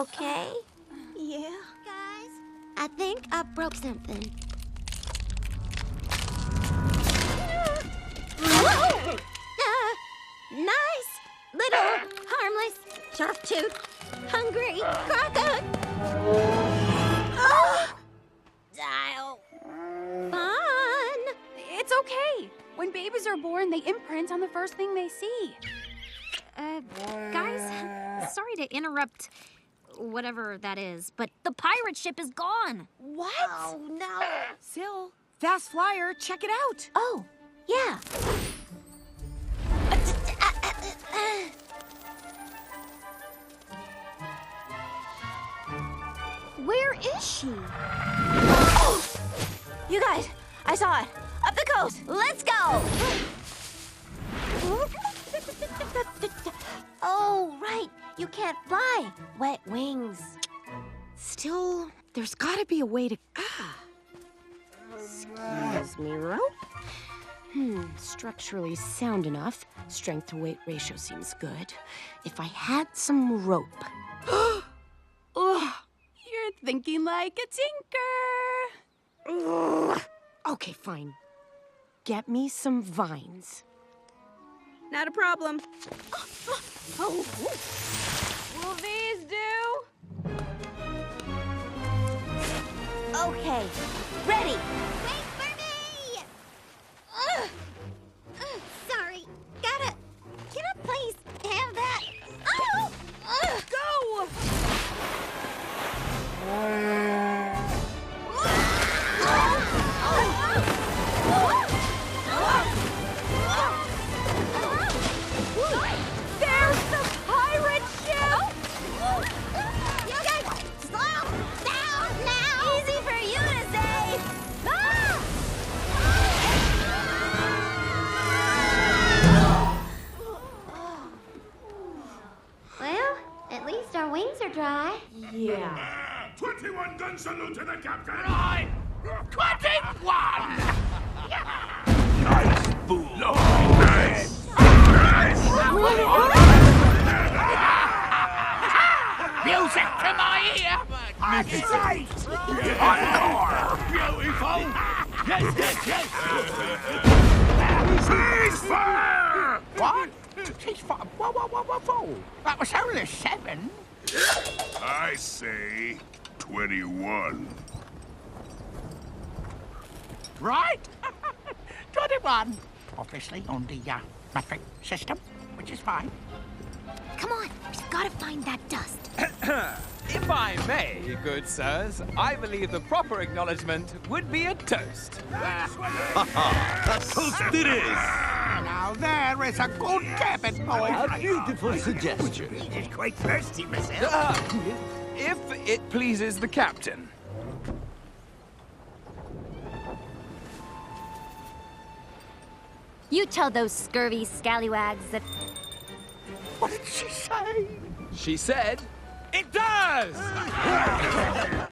okay? Yeah. Guys, I think I broke something. Whoa! Nice, little, harmless, sharp-toothed, hungry crocodile. Fun. It's okay. When babies are born, they imprint on the first thing they see. Guys, sorry to interrupt whatever that is, but the pirate ship is gone. What? Oh, no. Sil, fast flyer, check it out. Oh, yeah. Where is she? You guys, I saw it. Up the coast. Let's go. Oh, right. You can't fly. Wet wings. Still, there's gotta be a way to... Excuse me, rope? Structurally sound enough. Strength to weight ratio seems good. If I had some rope. Oh, you're thinking like a tinker. Okay, fine. Get me some vines. Not a problem. Oh. Will these do? Okay, ready. Wait for me! Sorry. Can I please have that? Oh! Go! There's the pirate ship! You guys, slow down now! Easy for you to say. Well, at least our wings are dry. Yeah. 21 gun salute to the captain! Right! 21! Nice fool! Nice! Nice! Music to my ear! That's right! Encore! Beautiful! Yes, yes, yes! Ceasefire! What? Ceasefire? Whoa. That was only 7. I say 21. Right? 21. Obviously on the metric system, which is fine. Come on, we've got to find that dust. If I may, good sirs, I believe the proper acknowledgement would be a toast. A toast it is! Now there is a good cabin, boy. A beautiful suggestion. He's quite thirsty, myself. If it pleases the captain. You tell those scurvy scallywags that... What did she say? She said, it does!